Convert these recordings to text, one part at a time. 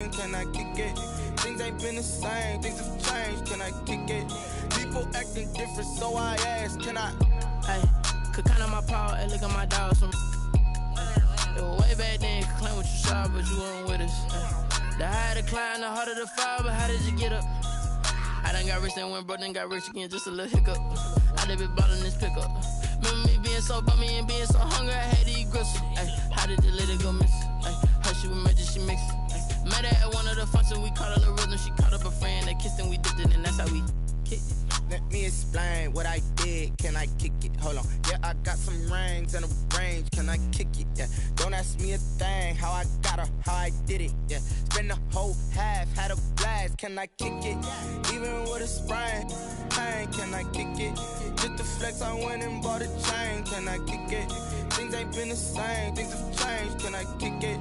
Can I kick it? Things ain't been the same, things have changed. Can I kick it? People acting different, so I ask, can I? Hey, could count on my power, hey, look at my dogs. It was way back then, could claim what you saw, but you weren't with us. The higher the climb, the harder the fall, but how did you get up? I done got rich and went broke, then got rich again, just a little hiccup. I done been ballin' this pickup. Remember me being so bummy and being so hungry, I had to eat gristle. Ay, how did the lady go miss? Ay, her she was magic, she mixed. Met her at one of the functions, we caught a little rhythm. She caught up a friend, they kissed and we dipped it, and that's how we kicked it. Let me explain what I did. Can I kick it? Hold on. Yeah, I got some rings and a range. Can I kick it? Yeah. Don't ask me a thing. How I got her, how I did it. Yeah. Spend the whole half, had a blast. Can I kick it? Even with a sprain. Pain. Can I kick it? Just the flex, I went and bought a chain. Can I kick it? Things ain't been the same. Things have changed. Can I kick it?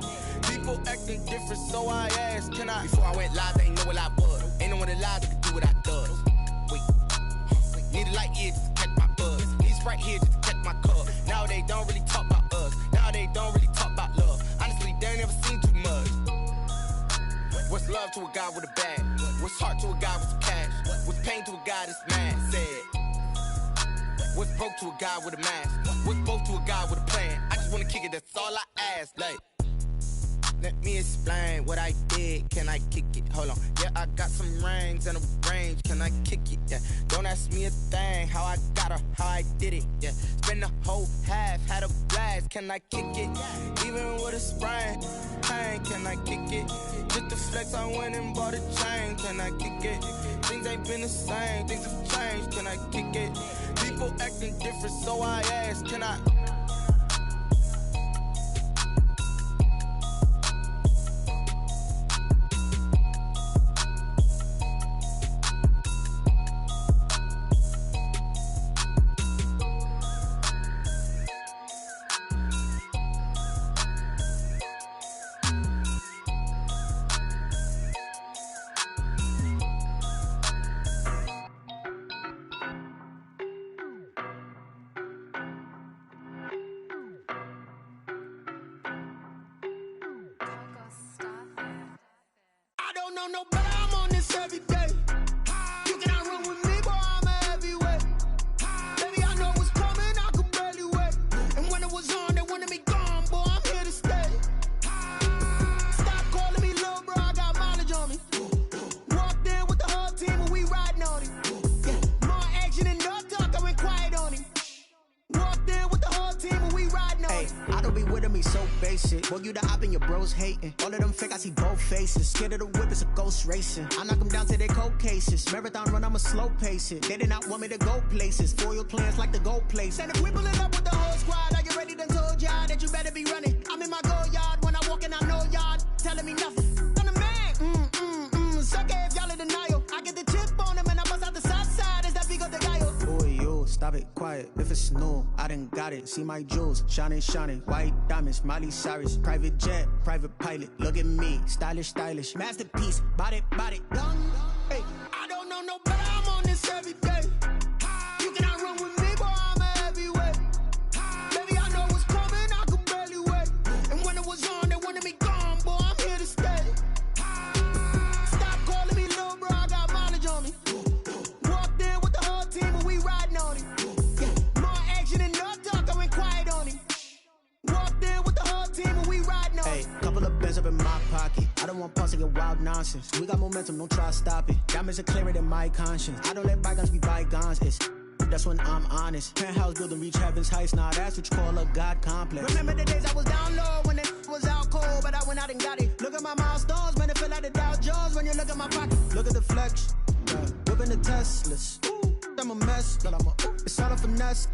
People acting different, so I asked, can I? Before I went live, they ain't know what I was. Ain't no one alive that could do what I does. Wait. Need a light here just to catch my buzz. Need Sprite here just to catch my cup. Now they don't really talk about us. Now they don't really talk about love. Honestly, they ain't never seen too much. What's love to a guy with a bag? What's heart to a guy with some cash? What's pain to a guy that's mad? Said. What's broke to a guy with a mask? What's both to a guy with a plan? I just wanna kick it, that's all I ask. Like, let me explain what I did. Can I kick it? Hold on. Yeah, I got some rings and a range. Can I kick it? Yeah. Don't ask me a thing. How I got her, how I did it. Yeah. Spend the whole half, had a blast. Can I kick it? Even with a sprain. Pain. Can I kick it? Just the flex, I went and bought a chain. Can I kick it? Things ain't been the same. Things have changed. Can I kick it? People acting different, so I ask, can I? No better, I'm on this every day. You cannot run with me, boy, I'm a heavyweight. Baby, I know what's coming, I could barely wait. And when it was on, they wanted me gone, boy, I'm here to stay. Stop calling me little bro, I got mileage on me. Walked in with the whole team and we riding on it. More action and no talk, I went quiet on it. Walked in with the whole team and we riding on it. I don't be with me so basic. Boy, you the op and your bros hating. All of them fake, I see both faces. Scared of the whip, it's a ghost racing. I knock them down to their cold cases. Marathon run, I'ma slow pace it. They did not want me to go places. Foil plans like the go place. And if we pulling up with the whole squad, are you ready? Done told y'all that you better be running. I'm in my go yard. When I walk in, I know y'all telling me nothing. I'm the man. Suck it if y'all in denial. I get the chip on them and I bust out the south side. Is that big of the guy? Boy, yo, stop it, quiet. If it's new, I done got it. See my jewels, shining, shining. White diamonds, Miley Cyrus. Private jet, private pilot. Look at me, stylish, stylish. Masterpiece, body, done. Hey, I don't know no better, I'm on this every day. You cannot run with me, boy, I'm a heavyweight. Baby, I know what's coming, I could barely wait. And when it was on, they wanted me gone, boy, I'm here to stay. Stop calling me little bro, I got mileage on me. Walked in with the whole team and we riding on it. More action and no talk, I went quiet on it. Walked in with the whole team and we riding on it. Hey, couple of bands up in my pocket. I don't want pause to get wild nonsense. We got momentum, don't try to stop it. Diamonds are clearer than my conscience. I don't let bygones be bygones. It's that's when I'm honest. Penthouse building, reach heaven's heights. Nah, that's what you call a God complex. Remember the days I was down low when it was out cold, but I went out and got it. Look at my milestones, man, it feel like the Dow Jones when you look at my pocket. Look at the flex, whipping the Teslas. I'm a mess, but it's all a finesse.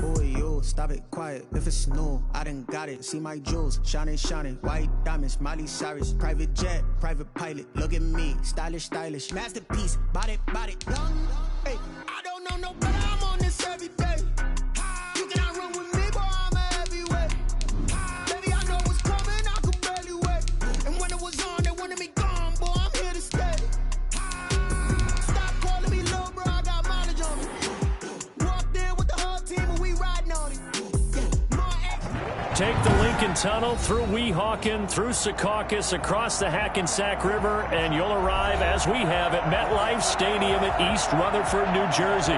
Boy, yo, stop it, quiet. If it's new, I done got it. See my jewels, shining, shining. White diamonds, Miley Cyrus. Private jet, private pilot. Look at me, stylish, stylish. Masterpiece, body, done. Hey, I don't know no better, I'm on this every day. You cannot run with me, boy, I'm a heavyweight. Baby, I know what's coming, I could barely wait. And when it was on, they wanted me gone, boy, I'm here to stay. Stop calling me little bro, I got mileage on me. Walked in with the whole team and we riding on it. Take the Lincoln Tunnel, through Weehawken, through Secaucus, across the Hackensack River, and you'll arrive, as we have, at MetLife Stadium at East Rutherford, New Jersey.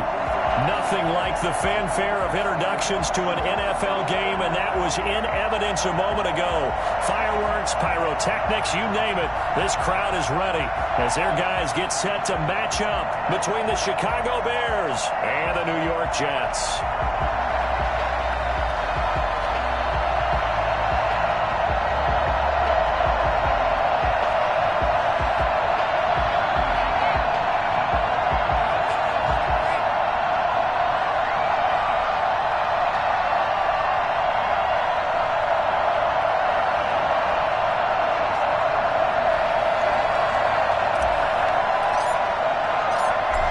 Nothing like the fanfare of introductions to an NFL game, and that was in evidence a moment ago. Fireworks, pyrotechnics, you name it. This crowd is ready as their guys get set to match up between the Chicago Bears and the New York Jets.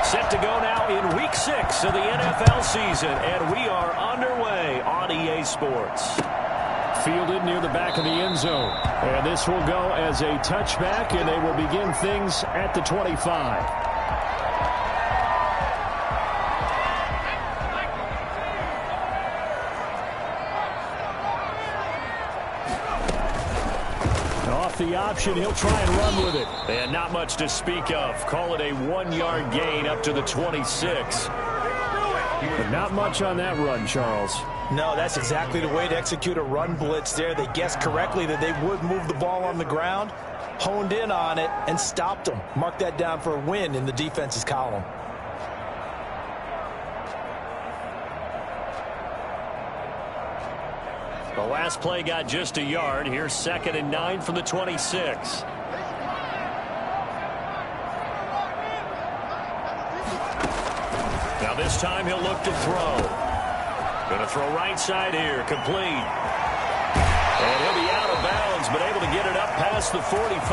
Set to go now in Week 6 of the NFL season, and we are underway on EA Sports. Fielded near the back of the end zone, and this will go as a touchback, and they will begin things at the 25. The option, he'll try and run with it. And not much to speak of. Call it a 1-yard gain up to the 26. But not much on that run, Charles. No, that's exactly the way to execute a run blitz there. They guessed correctly that they would move the ball on the ground, honed in on it, and stopped them. Mark that down for a win in the defense's column. The last play got just a yard. Here's 2nd and 9 from the 26. Now this time he'll look to throw. Going to throw right side here. Complete. And he'll be out of bounds, but able to get it up past the 45.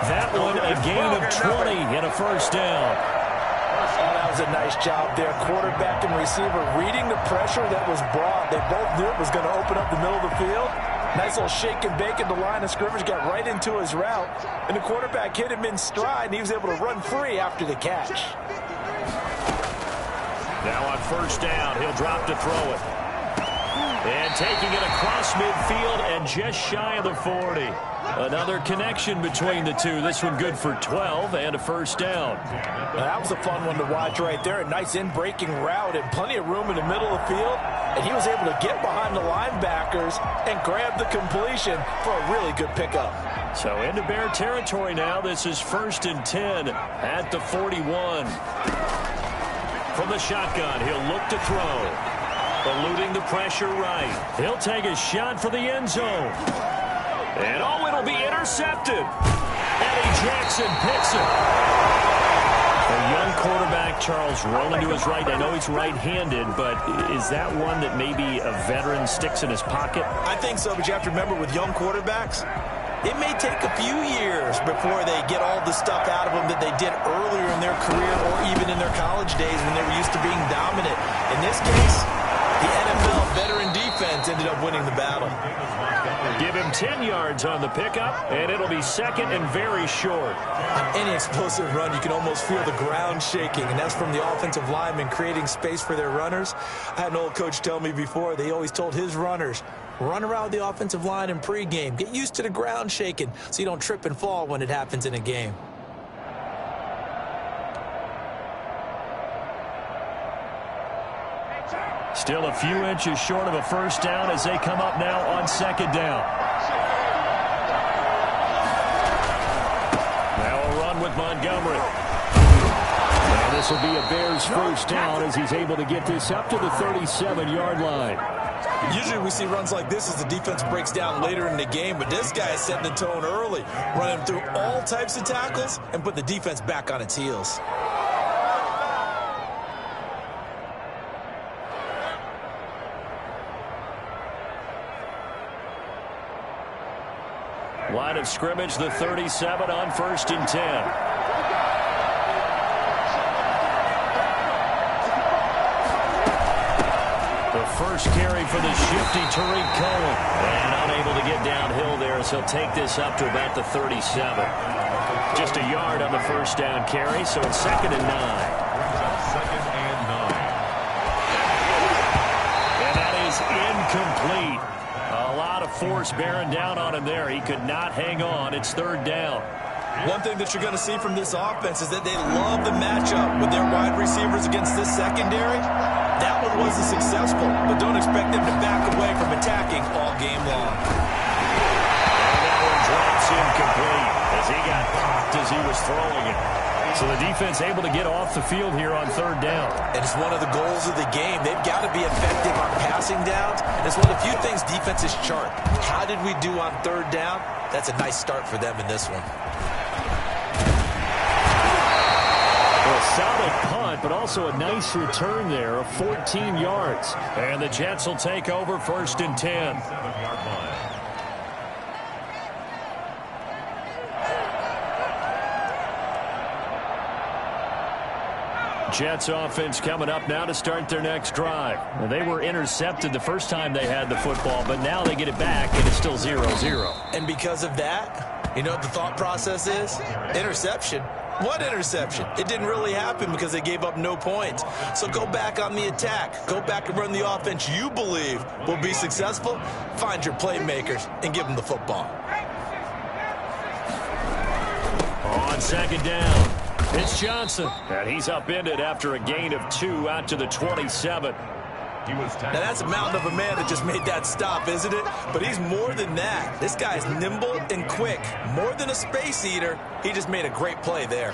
That one a gain of 20 and a first down. Oh, that was a nice job there. Quarterback and receiver reading the pressure that was brought. They both knew it was going to open up the middle of the field. Nice little shake and bake at the line of scrimmage. Got right into his route. And the quarterback hit him in stride, and he was able to run free after the catch. Now on first down, he'll drop to throw it. And taking it across midfield and just shy of the 40. Another connection between the two. This one good for 12 and a first down. That was a fun one to watch right there. A nice in-breaking route and plenty of room in the middle of the field. And he was able to get behind the linebackers and grab the completion for a really good pickup. So into Bear territory now. This is 1st and 10 at the 41. From the shotgun, he'll look to throw. Eluding the pressure right. He'll take a shot for the end zone. And oh, it'll be intercepted. Eddie Jackson picks it. A young quarterback, Charles, rolling to his right. I know he's right-handed, but is that one that maybe a veteran sticks in his pocket? I think so, but you have to remember with young quarterbacks, it may take a few years before they get all the stuff out of them that they did earlier in their career or even in their college days when they were used to being dominant. In this case, the NFL veteran defense ended up winning the battle. Give him 10 yards on the pickup, and it'll be 2nd and very short. On any explosive run, you can almost feel the ground shaking, and that's from the offensive linemen creating space for their runners. I had an old coach tell me before, they always told his runners, run around the offensive line in pregame. Get used to the ground shaking so you don't trip and fall when it happens in a game. Still a few inches short of a first down as they come up now on 2nd down. Now a run with Montgomery. And this will be a Bears first down as he's able to get this up to the 37-yard line. Usually we see runs like this as the defense breaks down later in the game, but this guy is setting the tone early, running through all types of tackles and put the defense back on its heels. Line of scrimmage, the 37 on 1st and 10. The first carry for the shifty Tariq Cohen. And unable to get downhill there, so he'll take this up to about the 37. Just a yard on the first down carry, so it's 2nd and 9. 2nd and 9. And that is incomplete. A lot of force bearing down on him there. He could not hang on. It's third down. One thing that you're going to see from this offense is that they love the matchup with their wide receivers against this secondary. That one wasn't successful, but don't expect them to back away from attacking all game long. And that one drops incomplete as he got popped as he was throwing it. So the defense able to get off the field here on third down. And it's one of the goals of the game. They've got to be effective on passing downs. It's one of the few things defenses chart. How did we do on third down? That's a nice start for them in this one. A solid punt, but also a nice return there of 14 yards. And the Jets will take over first and 10. Jets offense coming up now to start their next drive. Now, they were intercepted the first time they had the football, but now they get it back, and it's still 0-0. And because of that, you know what the thought process is? Interception. What interception? It didn't really happen because they gave up no points. So go back on the attack. Go back and run the offense you believe will be successful. Find your playmakers and give them the football. On second down, it's Johnson. And he's upended after a gain of 2 out to the 27. Now that's a mountain of a man that just made that stop, isn't it? But he's more than that. This guy's nimble and quick. More than a space eater, he just made a great play there.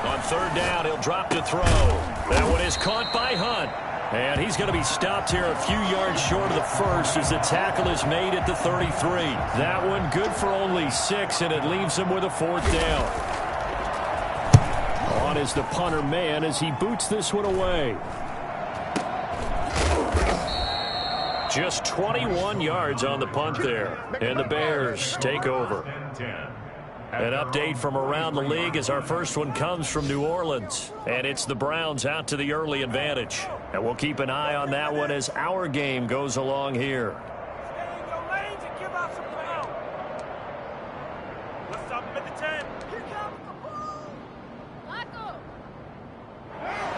On third down, he'll drop to throw. That one is caught by Hunt. And he's going to be stopped here a few yards short of the first as the tackle is made at the 33. That one good for only 6, and it leaves him with a fourth down. On is the punter man as he boots this one away. Just 21 yards on the punt there. And the Bears take over. An update from around the league as our first one comes from New Orleans. And it's the Browns out to the early advantage. And we'll keep an eye on that one as our game goes along here.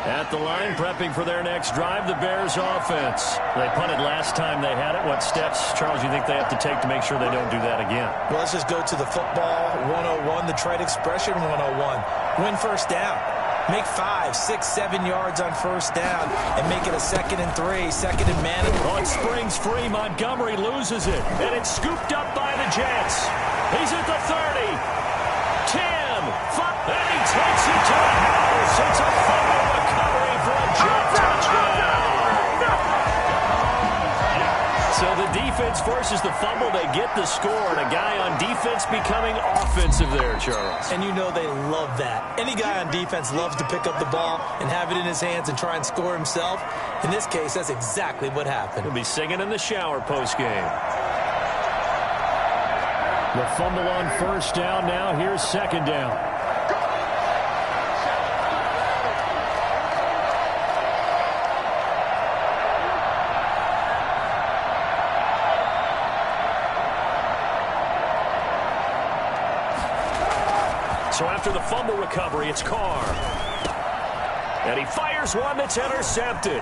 At the line, prepping for their next drive, the Bears offense. They punted last time they had it. What steps, Charles, you think they have to take to make sure they don't do that again? Well, let's just go to the football 101, the trade expression 101. Win first down. Make 5, 6, 7 yards on first down and make it a 2nd and 3, 2nd and man. Oh, it springs free. Montgomery loses it, and it's scooped up by the Jets. He's at the 30, 10, 5, and he takes it to the house. It's a fumble recovery for a Jet touchdown. So the defense forces the fumble. They get the score, and a guy on defense becoming offensive there, Charles. And you know they love that. Any guy on defense loves to pick up the ball and have it in his hands and try and score himself. In this case, that's exactly what happened. He'll be singing in the shower postgame. The fumble on first down. Now here's second down. So after the fumble recovery, it's Carr. And he fires one that's intercepted.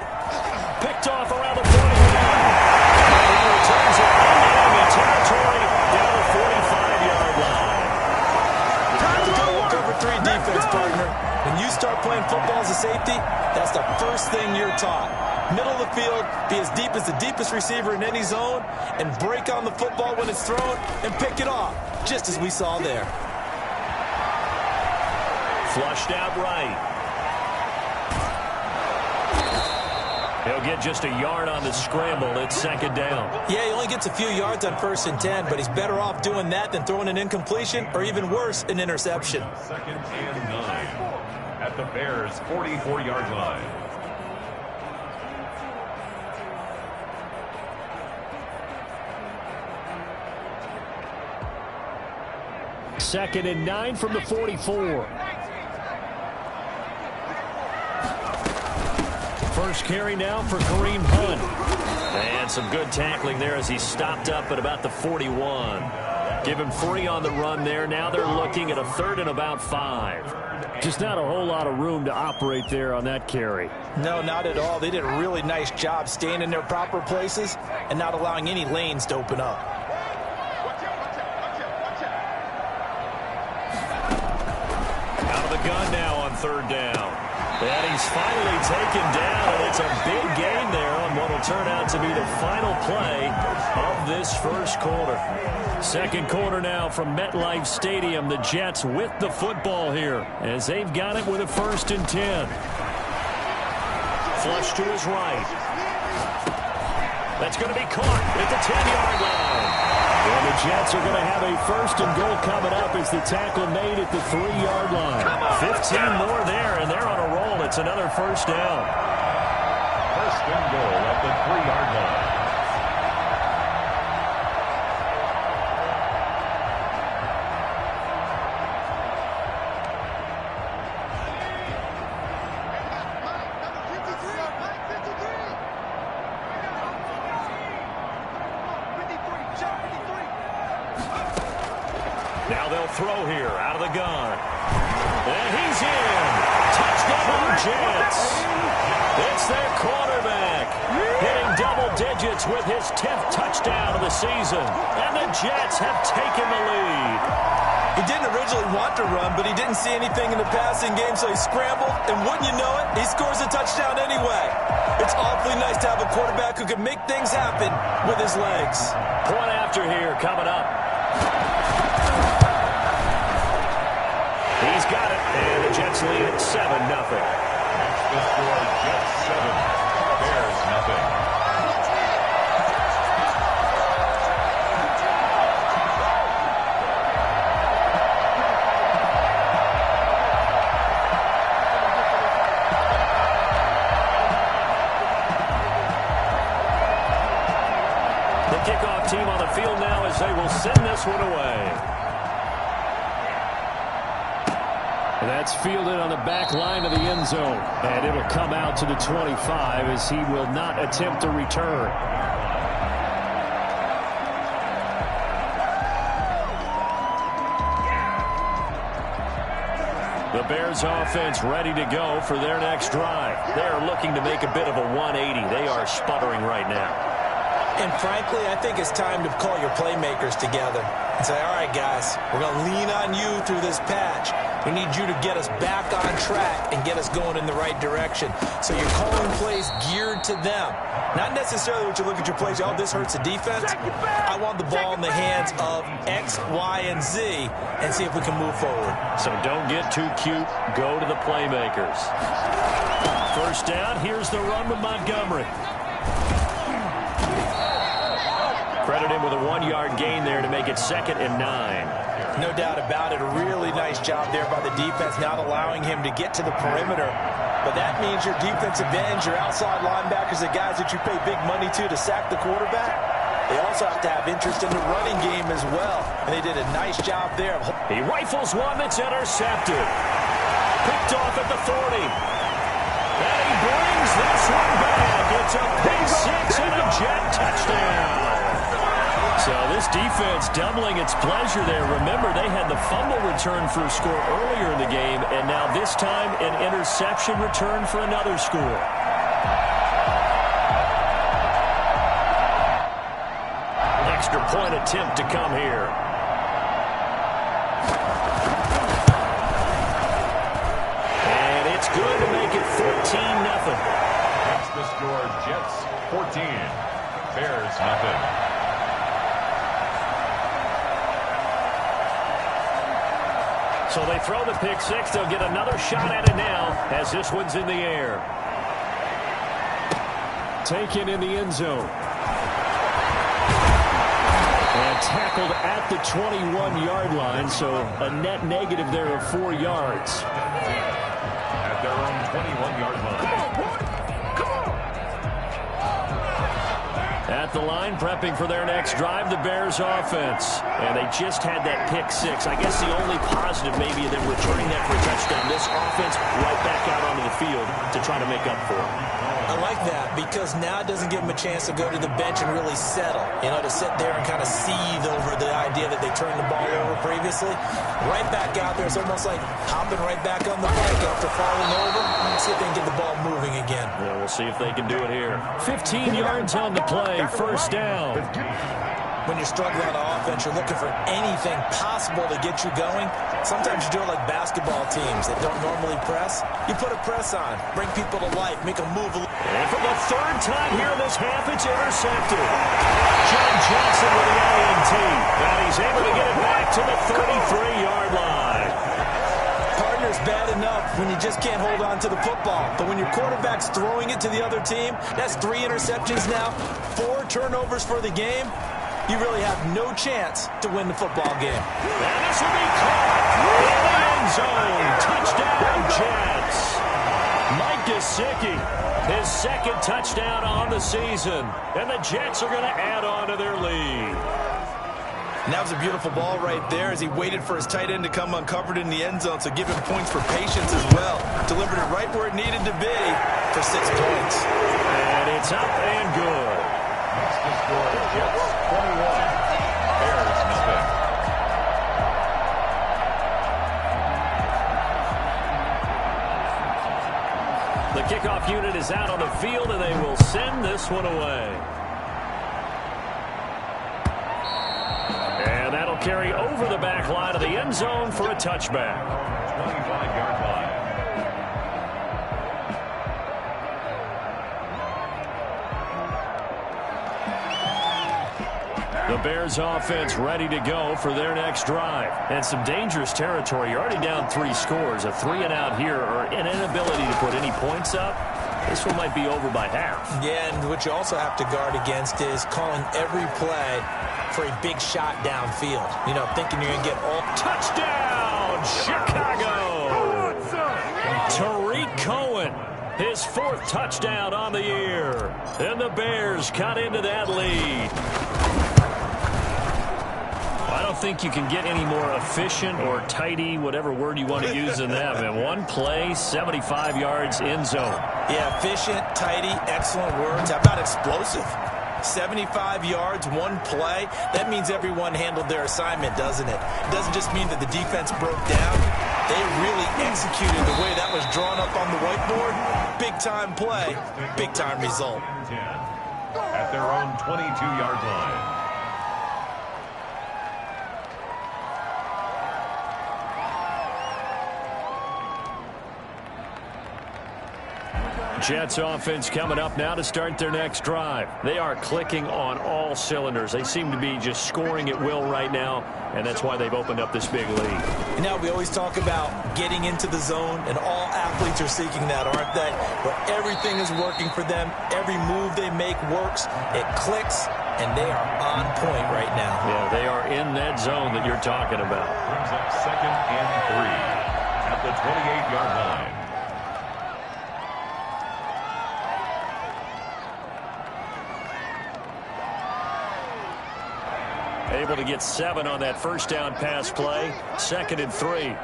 Picked off around the 41. And he returns it into enemy territory down the 45-yard line. Time to go with cover 3 defense, partner. When you start playing football as a safety, that's the first thing you're taught. Middle of the field, be as deep as the deepest receiver in any zone, and break on the football when it's thrown and pick it off, just as we saw there. Flushed out right. He'll get just a yard on the scramble. It's second down. Yeah, he only gets a few yards on 1st and 10, but he's better off doing that than throwing an incompletion or even worse, an interception. 2nd and 9 at the Bears' 44-yard line. Second and 9 from the 44. First carry now for Kareem Hunt. And some good tackling there as he stopped up at about the 41. Give him 3 on the run there. Now they're looking at a 3rd and about 5. Just not a whole lot of room to operate there on that carry. No, not at all. They did a really nice job staying in their proper places and not allowing any lanes to open up. Out of the gun now on 3rd down. And he's finally taken down, and it's a big gain there on what will turn out to be the final play of this first quarter. Second quarter now from MetLife Stadium. The Jets with the football here as they've got it with a 1st and 10. Flush to his right. That's going to be caught at the 10-yard line. And the Jets are going to have a 1st and goal coming up as the tackle made at the 3-yard line. 15 more there, and they're on a roll. It's another 1st down. 1st and goal at the 3-yard line. Now they'll throw here out of the gun. And he's in. Touchdown, Jets. It's their quarterback hitting double digits with his 10th touchdown of the season. And the Jets have taken the lead. He didn't originally want to run, but he didn't see anything in the passing game, so he scrambled, and wouldn't you know it, he scores a touchdown anyway. It's awfully nice to have a quarterback who can make things happen with his legs. Point after here coming up. He's got it, and the Jets lead at 7-0. That's the score. Jets 7, Bears nothing. The kickoff team on the field now as they will send this one away. That's fielded on the back line of the end zone. And it'll come out to the 25 as he will not attempt a return. The Bears offense ready to go for their next drive. They are looking to make a bit of a 180. They are sputtering right now. And frankly, I think it's time to call your playmakers together and say, all right, guys, we're going to lean on you through this patch. We need you to get us back on track and get us going in the right direction. So you're calling plays geared to them. Not necessarily what you look at your plays, oh, this hurts the defense. I want the ball in the hands of X, Y, and Z and see if we can move forward. So don't get too cute. Go to the playmakers. First down, here's the run with Montgomery. Credit him with a 1-yard gain there to make it 2nd and 9. No doubt about it. A really nice job there by the defense, not allowing him to get to the perimeter. But that means your defensive ends, your outside linebackers, the guys that you pay big money to sack the quarterback, they also have to have interest in the running game as well. And they did a nice job there. He rifles one that's intercepted. Picked off at the 40. And he brings this one back. It's a big 6 and a Jet touchdown. So this defense doubling its pleasure there. Remember, they had the fumble return for a score earlier in the game, and now this time an interception return for another score. Extra point attempt to come here. And it's good to make it 14-0. That's the score. Jets 14, Bears nothing. So they throw the pick 6. They'll get another shot at it now as this one's in the air. Taken in the end zone. And tackled at the 21-yard line, so a net negative there of 4 yards. At their own 21-yard line. At the line, prepping for their next drive, the Bears offense. And they just had that pick six. I guess the only positive maybe of them returning that for a touchdown. This offense right back out onto the field to try to make up for it. I like that because now it doesn't give them a chance to go to the bench and really settle. To sit there and kind of seethe over the idea that they turned the ball over previously. Right back out there. It's almost like hopping right back on the bike after falling over. See if they can get the ball moving again. Yeah, we'll see if they can do it here. 15 yards on the play, first down. When you're struggling on offense, you're looking for anything possible to get you going. Sometimes you do it like basketball teams that don't normally press. You put a press on, bring people to life, make them move. And for the third time here in this half, it's intercepted. John Johnson with the INT. And he's able to get it back to the 33-yard line. Partner's bad enough when you just can't hold on to the football. But when your quarterback's throwing it to the other team, that's 3 interceptions now, 4 turnovers for the game. You really have no chance to win the football game. And this will be caught in the end zone. Touchdown, Jets. Mike Gesicki, his second touchdown on the season. And the Jets are going to add on to their lead. And that was a beautiful ball right there as he waited for his tight end to come uncovered in the end zone, so give him points for patience as well. Delivered it right where it needed to be for 6 points. And it's up and good. That's the score. Jets 21. Bears nothing. The kickoff unit is out on the field, and they will send this one away. And that'll carry over the back line of the end zone for a touchback. 25-yard line. The Bears offense ready to go for their next drive. And some dangerous territory. You're already down 3 scores. A 3-and-out here or an inability to put any points up. This one might be over by half. Yeah, and what you also have to guard against is calling every play for a big shot downfield. Thinking you're going to get all... Touchdown, Chicago! Tariq Cohen, his 4th touchdown on the year. And the Bears cut into that lead. I don't think you can get any more efficient or tidy, whatever word you want to use in that. Man, 1 play, 75 yards, end zone. Yeah, efficient, tidy, excellent words. How about explosive? 75 yards, 1 play. That means everyone handled their assignment, doesn't it? It doesn't just mean that the defense broke down. They really executed the way that was drawn up on the whiteboard. Big-time play, big-time result. At their own 22-yard line. Jets offense coming up now to start their next drive. They are clicking on all cylinders. They seem to be just scoring at will right now, and that's why they've opened up this big lead. We always talk about getting into the zone, and all athletes are seeking that, aren't they? Where everything is working for them. Every move they make works. It clicks, and they are on point right now. Yeah, they are in that zone that you're talking about. Brings up 2nd and 3 at the 28-yard line. Able to get 7 on that first down pass play. 2nd and 3.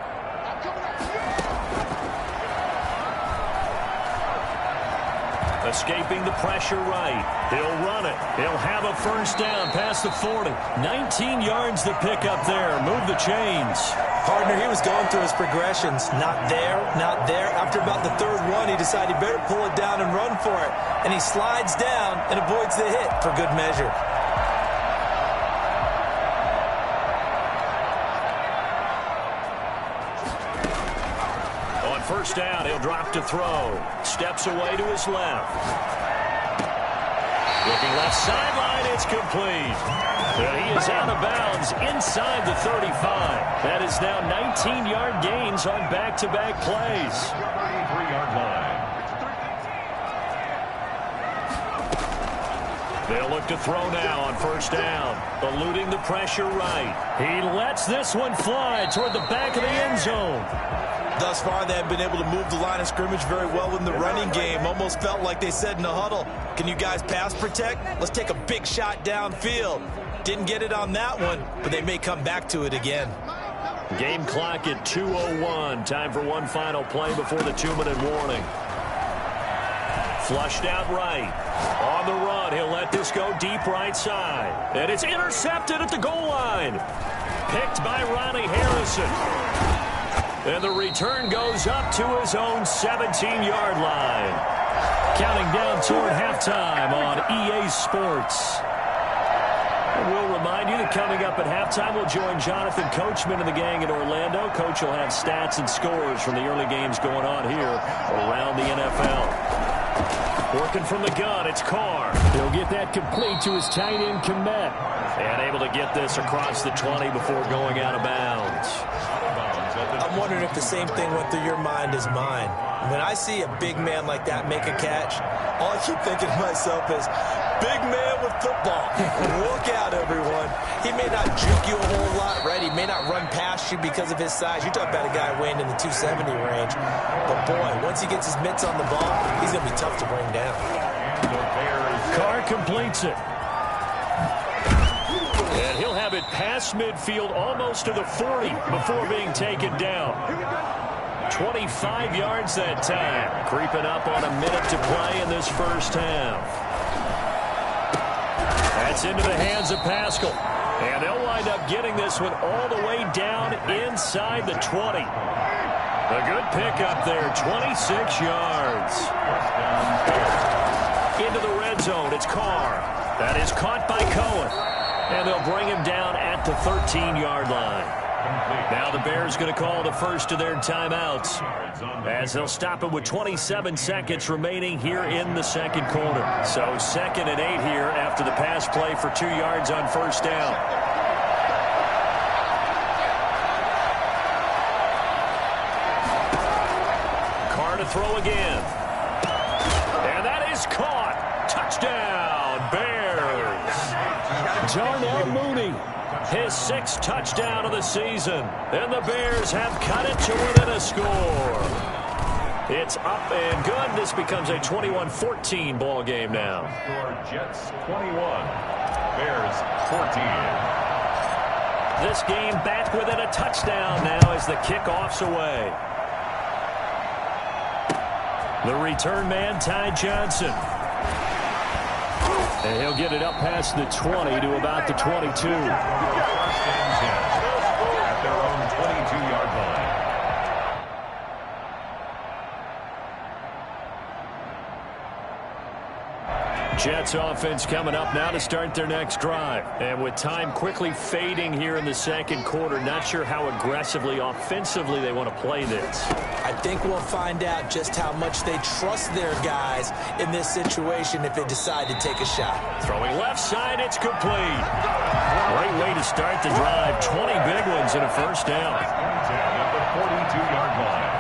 Escaping the pressure right. He'll run it. He'll have a first down past the 40. 19 yards to pick up there. Move the chains. Partner, he was going through his progressions. Not there, not there. After about the 3rd one, he decided he better pull it down and run for it. And he slides down and avoids the hit for good measure. First down, he'll drop to throw. Steps away to his left. Looking left sideline, it's complete. He is out of bounds inside the 35. That is now 19-yard gains on back-to-back plays. 33-yard line. They'll look to throw now on first down. Eluding the pressure right. He lets this one fly toward the back of the end zone. Thus far, they have been able to move the line of scrimmage very well in the running game. Almost felt like they said in the huddle, can you guys pass protect? Let's take a big shot downfield. Didn't get it on that one, but they may come back to it again. Game clock at 2:01. Time for one final play before the 2-minute warning. Flushed out right. On the run, he'll let this go deep right side. And it's intercepted at the goal line. Picked by Ronnie Harrison. And the return goes up to his own 17-yard line. Counting down toward halftime on EA Sports. And we'll remind you that coming up at halftime, we'll join Jonathan Coachman and the gang in Orlando. Coach will have stats and scores from the early games going on here around the NFL. Working from the gun, it's Carr. He'll get that complete to his tight end, Komet. And able to get this across the 20 before going out of bounds. I'm wondering if the same thing went through your mind as mine. When I see a big man like that make a catch, all I keep thinking to myself is, big man with football. Look out, everyone. He may not juke you a whole lot, right? He may not run past you because of his size. You talk about a guy weighing in the 270 range. But, boy, once he gets his mitts on the ball, he's going to be tough to bring down. Carr completes it. And he'll have it past midfield almost to the 40 before being taken down. 25 yards that time. Creeping up on a minute to play in this first half. That's into the hands of Pascal. And they'll wind up getting this one all the way down inside the 20. A good pickup there, 26 yards. Into the red zone, it's Carr. That is caught by Cohen. And they'll bring him down at the 13-yard line. Now the Bears going to call the first of their timeouts as they'll stop it with 27 seconds remaining here in the second quarter. So 2nd and 8 here after the pass play for 2 yards on first down. Carr to throw again. And that is caught. Touchdown, Bears. Darnell Mooney. His 6th touchdown of the season. And the Bears have cut it to within a score. It's up and good. This becomes a 21-14 ball game now. Jets 21, Bears 14. This game back within a touchdown now as the kickoff's away. The return man, Ty Johnson. And he'll get it up past the 20 to about the 22. First and 10 at their own 22-yard line. Jets offense coming up now to start their next drive. And with time quickly fading here in the second quarter, not sure how aggressively, offensively they want to play this. I think we'll find out just how much they trust their guys in this situation if they decide to take a shot. Throwing left side, it's complete. Great way to start the drive. 20 big ones in a first down. At the 42-yard line.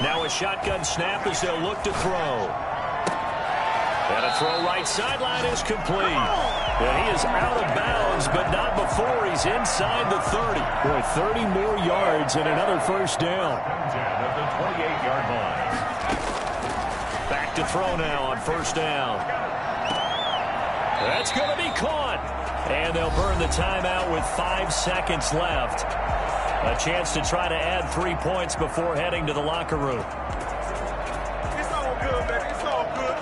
Now a shotgun snap as they'll look to throw. And a throw right sideline is complete. And he is out of bounds, but not before he's inside the 30. Boy, 30 more yards and another first down. At the 28-yard line. Back to throw now on first down. That's going to be caught. And they'll burn the timeout with 5 seconds left. A chance to try to add 3 points before heading to the locker room. It's all good, baby. It's all good.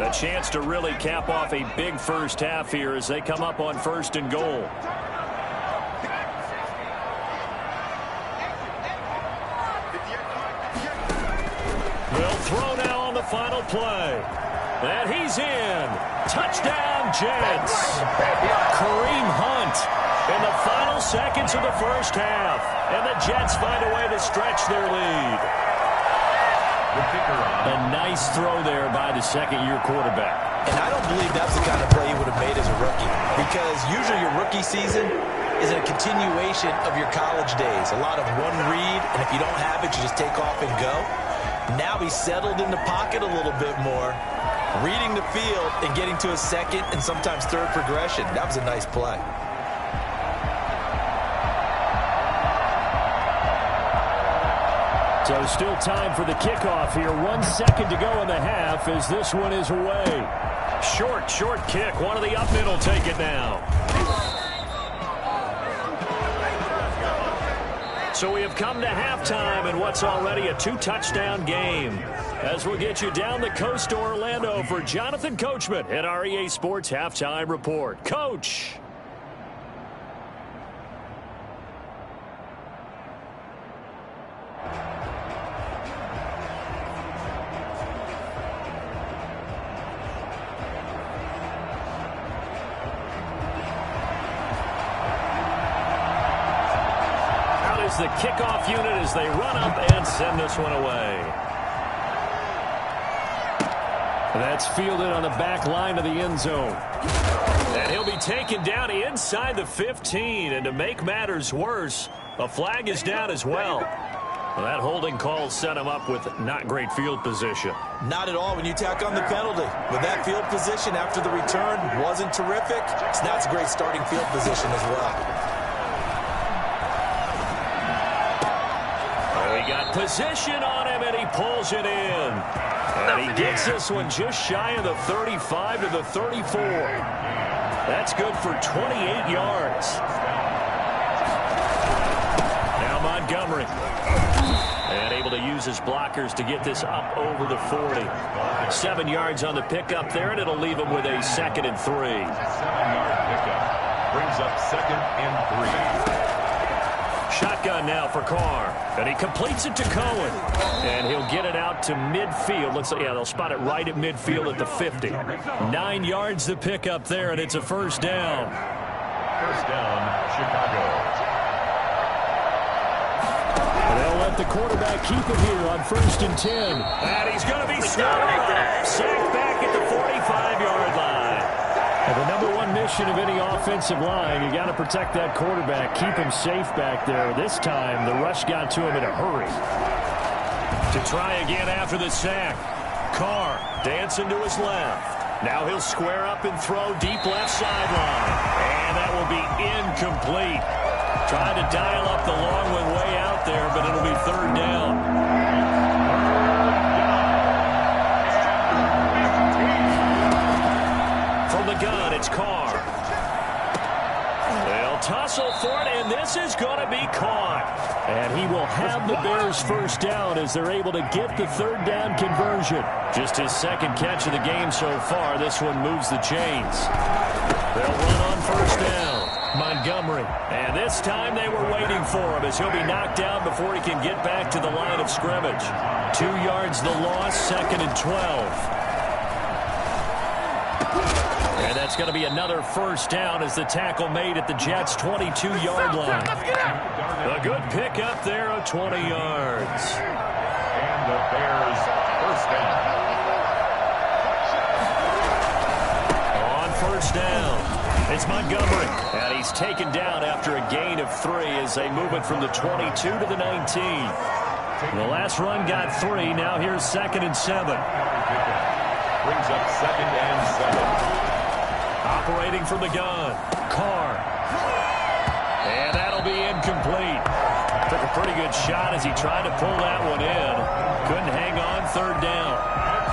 A chance to really cap off a big first half here as they come up on 1st and goal. They'll throw now on the final play. And he's in. Touchdown, Jets. Kareem Hunt in the final seconds of the first half. And the Jets find a way to stretch their lead. A nice throw there by the second-year quarterback. And I don't believe that's the kind of play he would have made as a rookie. Because usually your rookie season is a continuation of your college days. A lot of one read, and if you don't have it, you just take off and go. Now he's settled in the pocket a little bit more, reading the field and getting to a second and sometimes third progression. That was a nice play. So still time for the kickoff here. 1 second to go in the half as this one is away. Short kick. One of the up mid will take it now. So we have come to halftime in what's already a 2-touchdown game. As we'll get you down the coast to Orlando for Jonathan Coachman at our EA Sports Halftime Report. Coach. The kickoff unit as they run up and send this one away. That's fielded on the back line of the end zone. And he'll be taken down inside the 15. And to make matters worse, a flag is down as well. That holding call set him up with not great field position. Not at all when you tack on the penalty. With that field position after the return wasn't terrific. So that's a great starting field position as well. He got position on him, and he pulls it in. And he gets this one just shy of the 35 to the 34. That's good for 28 yards. Now Montgomery. And able to use his blockers to get this up over the 40. 7 yards on the pickup there, and it'll leave him with a 2nd and 3. 7-yard pickup. Brings up 2nd and 3. Shotgun now for Carr. And he completes it to Cohen. And he'll get it out to midfield. Looks like, yeah, they'll spot it right at midfield at the 50. 9 yards to pick up there, and it's a first down. First down, Chicago. And they'll let the quarterback keep it here on 1st and 10. And he's going to be stopped. Sacked back at the 45-yard line. And the number one mission of any offensive line, you got to protect that quarterback, keep him safe back there. This time, the rush got to him in a hurry. To try again after the sack. Carr dancing to his left. Now he'll square up and throw deep left sideline. And that will be incomplete. Trying to dial up the long one way out there, but it'll be 3rd down. The gun, it's Carr. They'll tussle for it, and this is going to be caught. And he will have the Bears first down as they're able to get the 3rd down conversion. Just his 2nd catch of the game so far. This one moves the chains. They'll run on 1st down. Montgomery. And this time they were waiting for him as he'll be knocked down before he can get back to the line of scrimmage. 2 yards the loss, 2nd and 12. And that's going to be another first down as the tackle made at the Jets' 22-yard line. A good pickup there of 20 yards. And the Bears first down. On 1st down, it's Montgomery. And he's taken down after a gain of 3 as they move it from the 22 to the 19. The last run got 3. Now here's 2nd and 7. Brings up 2nd and 7. Operating from the gun, Carr. And that'll be incomplete. Took a pretty good shot as he tried to pull that one in. Couldn't hang on, 3rd down.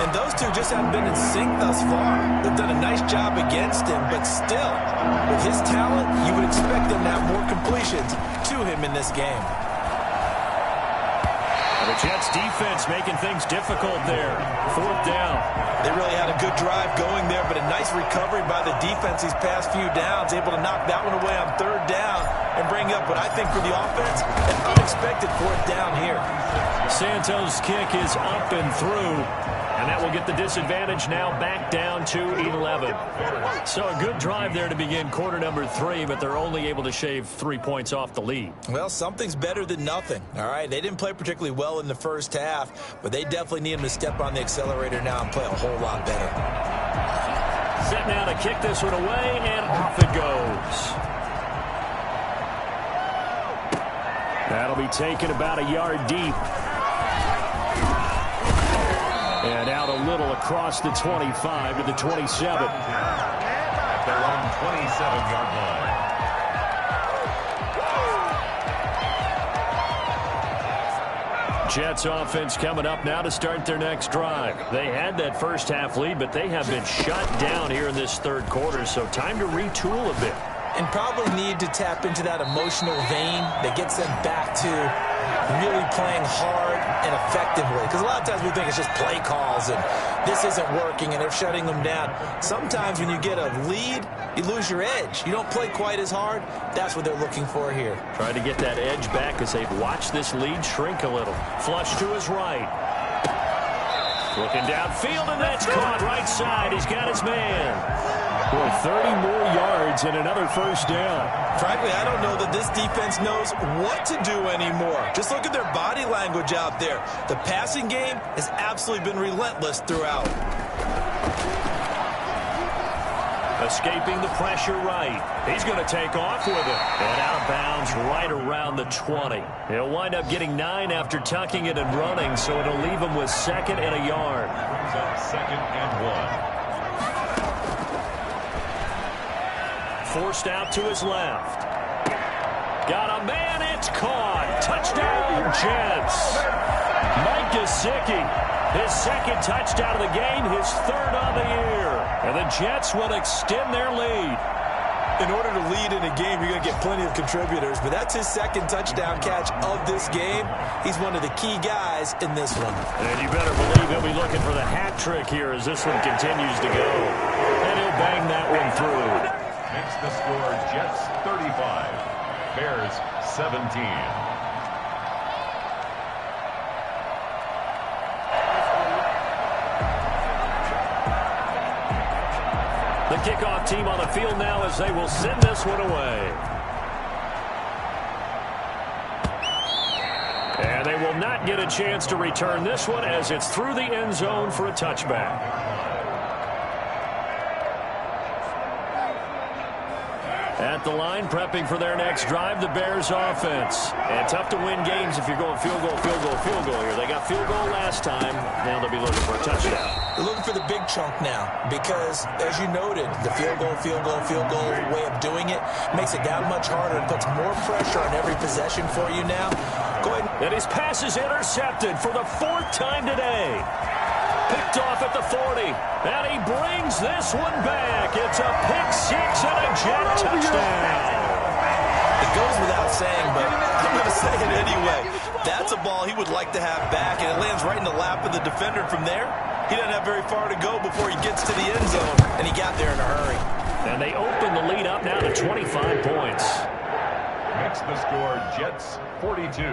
And those two just haven't been in sync thus far. They've done a nice job against him, but still, with his talent, you would expect them to have more completions to him in this game. The Jets defense making things difficult there. 4th down. They really had a good drive going there, but a nice recovery by the defense these past few downs, able to knock that one away on 3rd down and bring up what I think for the offense, an unexpected 4th down here. Santos' kick is up and through, and that will get the disadvantage now back down to 11. So a good drive there to begin quarter number 3, but they're only able to shave 3 points off the lead. Well, something's better than nothing, all right? They didn't play particularly well in the first half, but they definitely need him to step on the accelerator now and play a whole lot better. Set now to kick this one away, and off it goes. That'll be taken about a yard deep. And out a little across the 25 to the 27. At their own 27-yard line. Jets offense coming up now to start their next drive. They had that first half lead, but they have been shut down here in this third quarter, so time to retool a bit. And probably need to tap into that emotional vein that gets them back to really playing hard and effectively. Because a lot of times we think it's just play calls and this isn't working and they're shutting them down. Sometimes when you get a lead, you lose your edge. You don't play quite as hard. That's what they're looking for here. Trying to get that edge back as they've watched this lead shrink a little. Flush to his right. Looking downfield, and that's caught right side. He's got his man. Boy, 30 more yards and another first down. Frankly, I don't know that this defense knows what to do anymore. Just look at their body language out there. The passing game has absolutely been relentless throughout. Escaping the pressure right. He's going to take off with it. And out of bounds right around the 20. He'll wind up getting 9 after tucking it and running, so it'll leave him with 2nd and a yard. Brings up 2nd and 1. Forced out to his left. Got a man, it's caught. Touchdown, Jets. Mike Gesicki, his 2nd touchdown of the game, his 3rd of the year. And the Jets will extend their lead. In order to lead in a game, you're going to get plenty of contributors, but that's his 2nd touchdown catch of this game. He's one of the key guys in this one. And you better believe he'll be looking for the hat trick here as this one continues to go. And he'll bang that one through. Makes the score Jets 35, Bears 17. The kickoff team on the field now as they will send this one away. And they will not get a chance to return this one as it's through the end zone for a touchback. At the line, prepping for their next drive, the Bears offense. And tough to win games if you're going field goal, field goal, field goal here. They got field goal last time. Now they'll be looking for a touchdown. They're looking for the big chunk now because, as you noted, the field goal way of doing it makes it that much harder and puts more pressure on every possession for you now. Go ahead. And his pass is intercepted for the 4th time today. Picked off at the 40, and he brings this one back. It's a pick-6 and a Jet touchdown. It goes without saying, but I'm going to say it anyway. That's a ball he would like to have back, and it lands right in the lap of the defender from there. He doesn't have very far to go before he gets to the end zone, and he got there in a hurry. And they open the lead up now to 25 points. Makes the score Jets 42,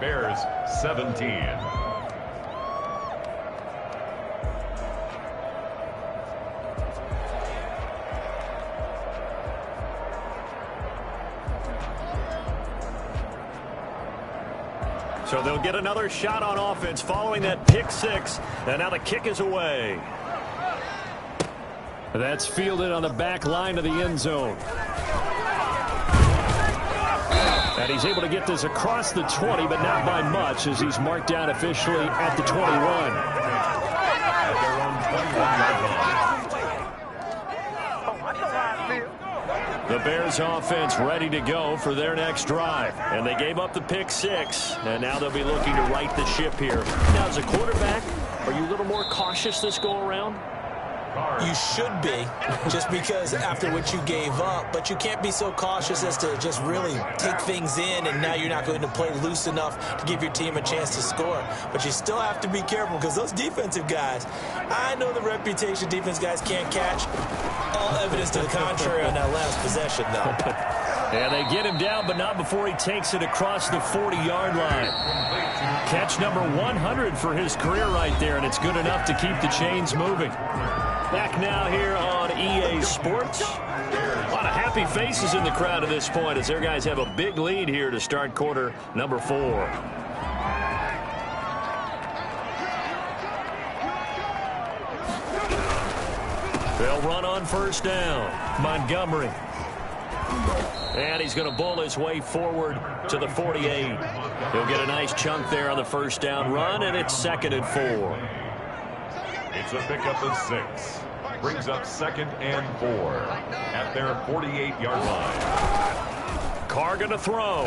Bears 17. So they'll get another shot on offense following that pick-6, and now the kick is away. That's fielded on the back line of the end zone. And he's able to get this across the 20, but not by much as he's marked down officially at the 21. The Bears offense ready to go for their next drive. And they gave up the pick-6, and now they'll be looking to right the ship here. Now, as a quarterback, are you a little more cautious this go-around? You should be, just because after what you gave up, but you can't be so cautious as to just really take things in, and now you're not going to play loose enough to give your team a chance to score. But you still have to be careful because those defensive guys, I know the reputation defense guys can't catch. All evidence to the contrary on that last possession, though. And they get him down, but not before he takes it across the 40-yard line. Catch number 100 for his career right there, and it's good enough to keep the chains moving. Back now here on EA Sports. A lot of happy faces in the crowd at this point as their guys have a big lead here to start quarter number 4. They'll run on first down. Montgomery. And he's going to bull his way forward to the 48. He'll get a nice chunk there on the first down run, and it's 2nd and 4. It's a pickup of 6. Brings up 2nd and 4 at their 48-yard line. Carr going to throw.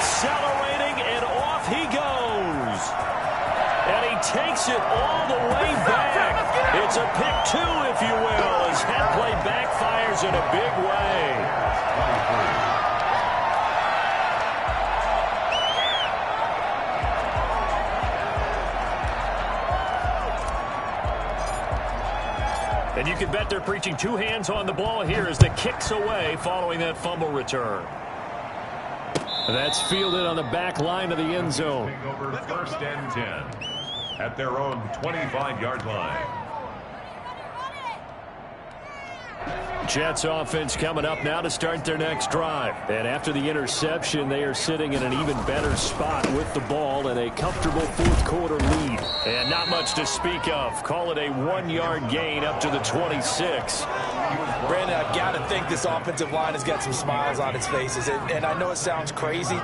accelerating, and off he goes. And he takes it all the way back. It's a pick two, if you will, as that play backfires in a big way. And you can bet they're preaching two hands on the ball here as the kick's away following that fumble return. And that's fielded on the back line of the end zone. Over 1st and 10 at their own 25-yard line. Jets offense coming up now to start their next drive. And after the interception, they are sitting in an even better spot with the ball and a comfortable fourth-quarter lead. And not much to speak of. Call it a 1-yard gain up to the 26. Brandon, I've got to think this offensive line has got some smiles on its faces. And I know it sounds crazy,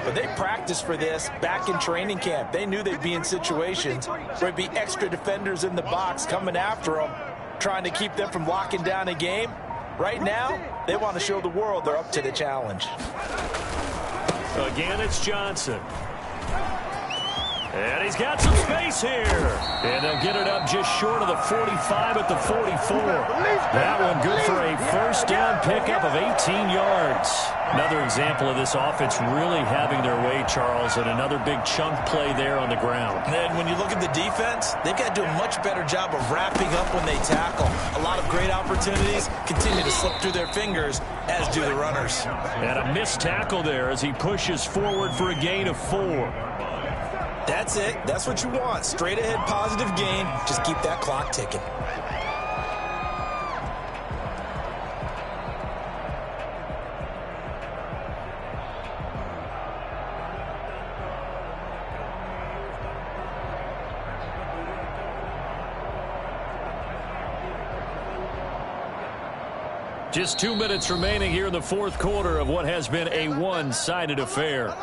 but they practiced for this back in training camp. They knew they'd be in situations where there'd be extra defenders in the box coming after them, trying to keep them from locking down a game. Right now, they want to show the world they're up to the challenge. Again, it's Johnson. And he's got some space here. And they'll get it up just short of the 45 at the 44. That one good for a first down pickup of 18 yards. Another example of this offense really having their way, Charles, and another big chunk play there on the ground. And when you look at the defense, they've got to do a much better job of wrapping up when they tackle. A lot of great opportunities continue to slip through their fingers, as do the runners. And a missed tackle there as he pushes forward for a gain of 4. That's it. That's what you want. Straight ahead positive gain. Just keep that clock ticking. Just 2 minutes remaining here in the fourth quarter of what has been a one-sided affair.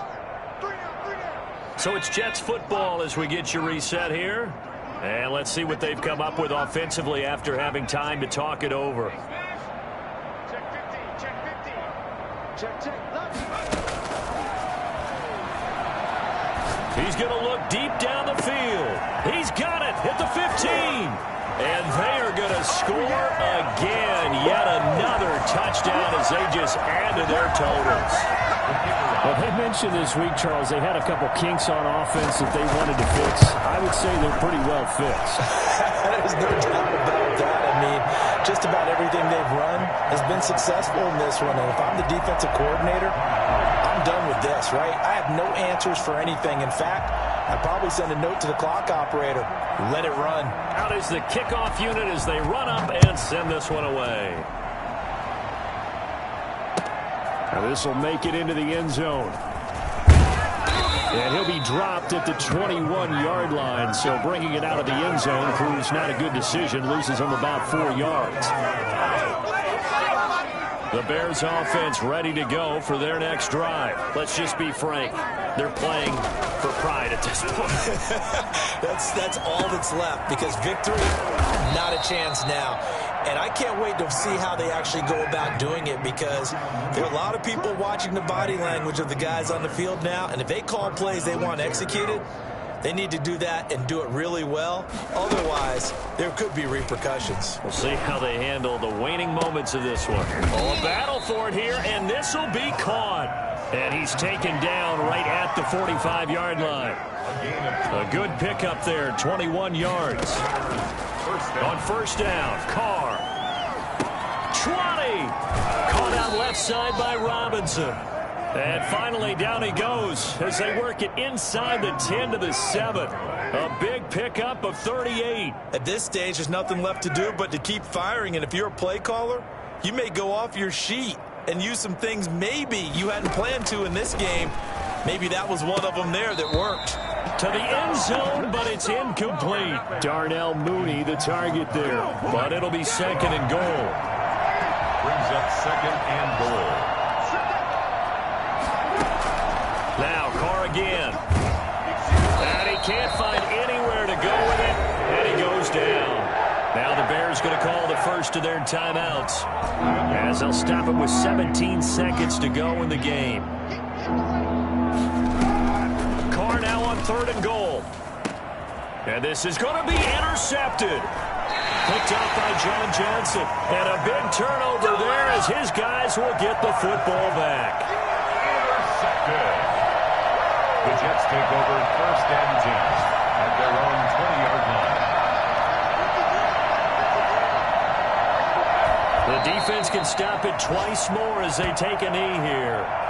So it's Jets football as we get you reset here. And let's see what they've come up with offensively after having time to talk it over. Check 50, check 50. Check, left. He's going to look deep down the field. He's got it at the 15. And they are going to score again. Yet another touchdown as they just add to their totals. Well, they mentioned this week, Charles, they had a couple kinks on offense that they wanted to fix. I would say they're pretty well fixed. There's no doubt about that. I mean, just about everything they've run has been successful in this one. And if I'm the defensive coordinator, I'm done with this, right? I have no answers for anything. In fact, I'd probably send a note to the clock operator. Let it run. Out is the kickoff unit as they run up and send this one away. Now this will make it into the end zone. And he'll be dropped at the 21-yard line. So bringing it out of the end zone proves not a good decision. Loses him about 4 yards. The Bears offense ready to go for their next drive. Let's just be frank. They're playing for pride at this point. That's all that's left, because victory, not a chance now. And I can't wait to see how they actually go about doing it, because there are a lot of people watching the body language of the guys on the field now, and if they call plays they want executed, they need to do that and do it really well. Otherwise, there could be repercussions. We'll see how they handle the waning moments of this one. Oh, a battle for it here, and this will be caught. And he's taken down right at the 45-yard line. A good pickup there, 21 yards. On first down, Carr. 20. Caught out left side by Robinson. And finally, down he goes as they work it inside the 10 to the 7. A big pickup of 38. At this stage, there's nothing left to do but to keep firing. And if you're a play caller, you may go off your sheet and use some things maybe you hadn't planned to in this game. Maybe that was one of them there that worked. To the end zone, but it's incomplete. Darnell Mooney, the target there. But it'll be second and goal. Brings up second and goal. Now, Carr again. And he can't find anywhere to go with it, and he goes down. Now the Bears going to call the first of their timeouts, as they'll stop it with 17 seconds to go in the game. 3rd and goal. And this is going to be intercepted. Picked up by John Johnson. And a big turnover there as his guys will get the football back. Intercepted. The Jets take over 1st and 10 at their own 20-yard line. The defense can stop it twice more as they take a knee here.